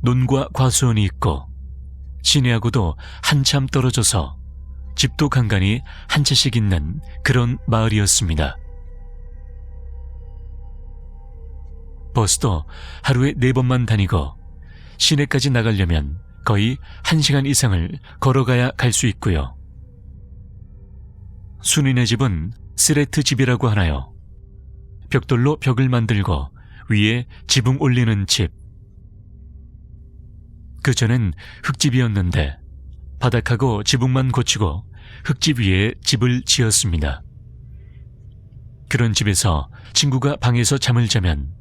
논과 과수원이 있고 시내하고도 한참 떨어져서 집도 간간히 한 채씩 있는 그런 마을이었습니다. 버스도 하루에 4번만 다니고 시내까지 나가려면 거의 1시간 이상을 걸어가야 갈 수 있고요. 순이네 집은 스레트 집이라고 하나요? 벽돌로 벽을 만들고 위에 지붕 올리는 집. 그전엔 흙집이었는데 바닥하고 지붕만 고치고 흙집 위에 집을 지었습니다. 그런 집에서 친구가 방에서 잠을 자면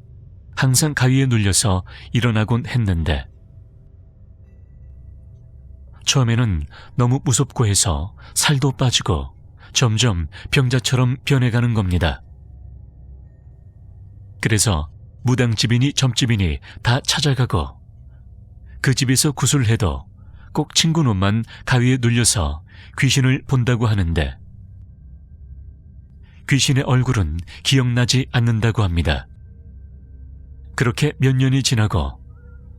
항상 가위에 눌려서 일어나곤 했는데 처음에는 너무 무섭고 해서 살도 빠지고 점점 병자처럼 변해가는 겁니다. 그래서 무당집이니 점집이니 다 찾아가고 그 집에서 구슬해도 꼭 친구 놈만 가위에 눌려서 귀신을 본다고 하는데 귀신의 얼굴은 기억나지 않는다고 합니다. 그렇게 몇 년이 지나고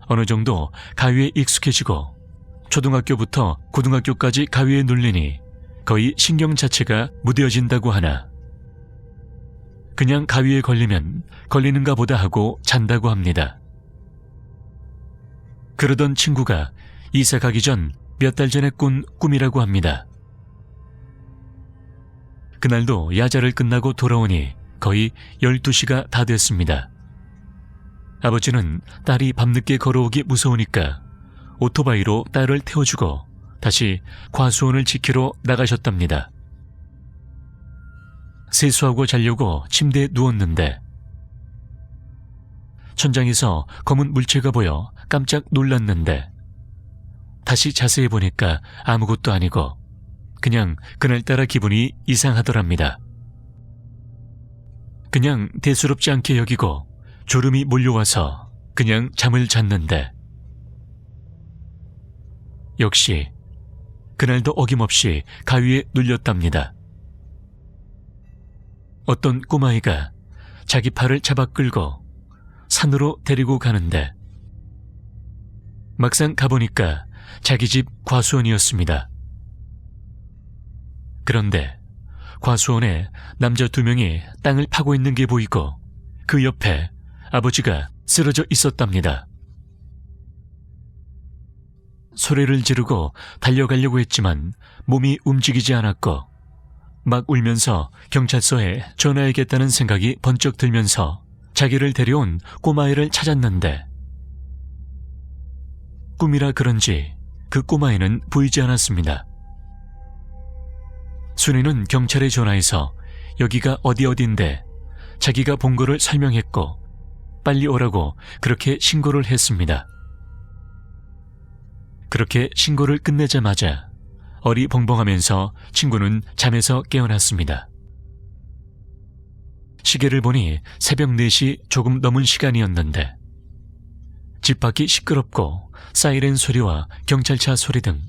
어느 정도 가위에 익숙해지고 초등학교부터 고등학교까지 가위에 눌리니 거의 신경 자체가 무뎌진다고 하나 그냥 가위에 걸리면 걸리는가 보다 하고 잔다고 합니다. 그러던 친구가 이사 가기 전 몇 달 전에 꾼 꿈이라고 합니다. 그날도 야자를 끝나고 돌아오니 거의 12시가 다 됐습니다. 아버지는 딸이 밤늦게 걸어오기 무서우니까 오토바이로 딸을 태워주고 다시 과수원을 지키러 나가셨답니다. 세수하고 자려고 침대에 누웠는데 천장에서 검은 물체가 보여 깜짝 놀랐는데 다시 자세히 보니까 아무것도 아니고 그냥 그날따라 기분이 이상하더랍니다. 그냥 대수롭지 않게 여기고 졸음이 몰려와서 그냥 잠을 잤는데 역시 그날도 어김없이 가위에 눌렸답니다. 어떤 꼬마아이가 자기 팔을 잡아 끌고 산으로 데리고 가는데 막상 가보니까 자기 집 과수원이었습니다. 그런데 과수원에 남자 2명이 땅을 파고 있는 게 보이고 그 옆에 아버지가 쓰러져 있었답니다. 소리를 지르고 달려가려고 했지만 몸이 움직이지 않았고 막 울면서 경찰서에 전화해야겠다는 생각이 번쩍 들면서 자기를 데려온 꼬마애를 찾았는데 꿈이라 그런지 그 꼬마애는 보이지 않았습니다. 순이는 경찰에 전화해서 여기가 어딘데 자기가 본 거를 설명했고 빨리 오라고 그렇게 신고를 했습니다. 그렇게 신고를 끝내자마자 어리벙벙하면서 친구는 잠에서 깨어났습니다. 시계를 보니 새벽 4시 조금 넘은 시간이었는데 집 밖이 시끄럽고 사이렌 소리와 경찰차 소리 등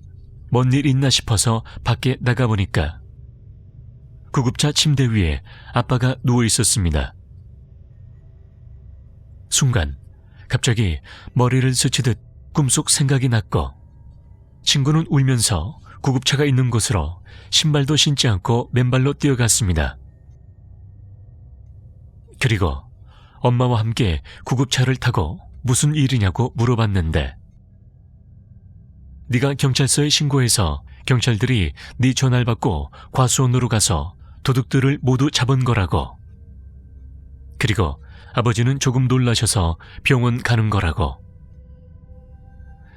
뭔 일 있나 싶어서 밖에 나가보니까 구급차 침대 위에 아빠가 누워 있었습니다. 순간 갑자기 머리를 스치듯 꿈속 생각이 났고 친구는 울면서 구급차가 있는 곳으로 신발도 신지 않고 맨발로 뛰어갔습니다. 그리고 엄마와 함께 구급차를 타고 무슨 일이냐고 물어봤는데 네가 경찰서에 신고해서 경찰들이 네 전화를 받고 과수원으로 가서 도둑들을 모두 잡은 거라고. 그리고 아버지는 조금 놀라셔서 병원 가는 거라고.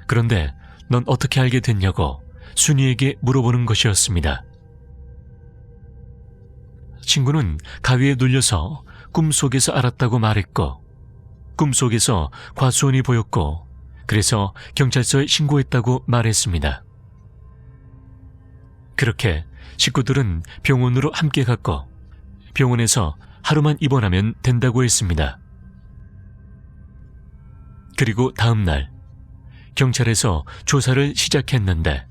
그런데 넌 어떻게 알게 됐냐고 순이에게 물어보는 것이었습니다. 친구는 가위에 눌려서 꿈속에서 알았다고 말했고 꿈속에서 과수원이 보였고 그래서 경찰서에 신고했다고 말했습니다. 그렇게 식구들은 병원으로 함께 갔고 병원에서 하루만 입원하면 된다고 했습니다. 그리고 다음 날 경찰에서 조사를 시작했는데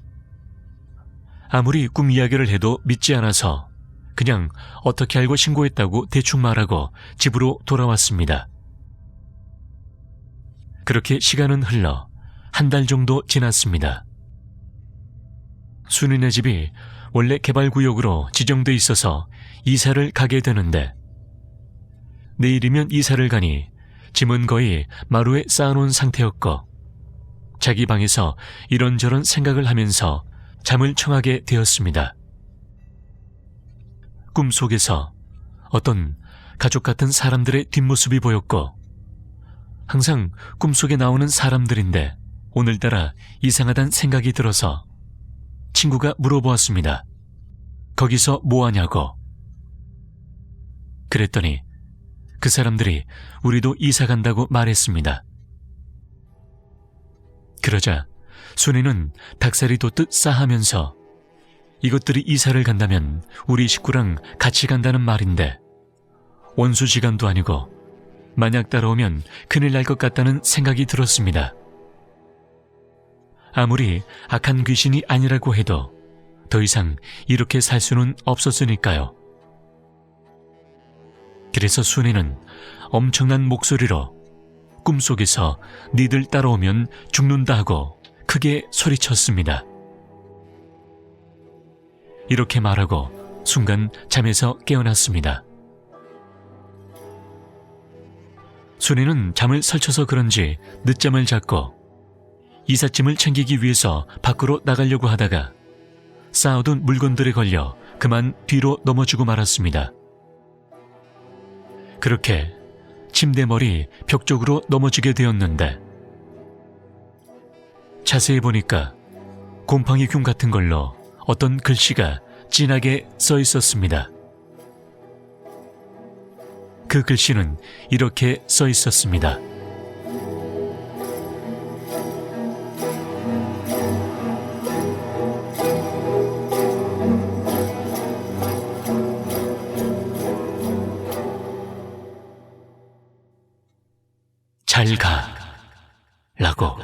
아무리 꿈 이야기를 해도 믿지 않아서 그냥 어떻게 알고 신고했다고 대충 말하고 집으로 돌아왔습니다. 그렇게 시간은 흘러 한 달 정도 지났습니다. 순이네 집이 원래 개발구역으로 지정돼 있어서 이사를 가게 되는데 내일이면 이사를 가니 짐은 거의 마루에 쌓아놓은 상태였고 자기 방에서 이런저런 생각을 하면서 잠을 청하게 되었습니다. 꿈속에서 어떤 가족 같은 사람들의 뒷모습이 보였고 항상 꿈속에 나오는 사람들인데 오늘따라 이상하단 생각이 들어서 친구가 물어보았습니다. 거기서 뭐하냐고. 그랬더니 그 사람들이 우리도 이사 간다고 말했습니다. 그러자 순이는 닭살이 돋듯 싸하면서 이것들이 이사를 간다면 우리 식구랑 같이 간다는 말인데 원수지간도 아니고 만약 따라오면 큰일 날 것 같다는 생각이 들었습니다. 아무리 악한 귀신이 아니라고 해도 더 이상 이렇게 살 수는 없었으니까요. 그래서 순이는 엄청난 목소리로 꿈속에서 니들 따라오면 죽는다 하고 크게 소리쳤습니다. 이렇게 말하고 순간 잠에서 깨어났습니다. 순이는 잠을 설쳐서 그런지 늦잠을 잤고 이삿짐을 챙기기 위해서 밖으로 나가려고 하다가 쌓아둔 물건들에 걸려 그만 뒤로 넘어지고 말았습니다. 그렇게 침대머리 벽 쪽으로 넘어지게 되었는데 자세히 보니까 곰팡이균 같은 걸로 어떤 글씨가 진하게 써 있었습니다. 그 글씨는 이렇게 써 있었습니다. 잘 가 라고.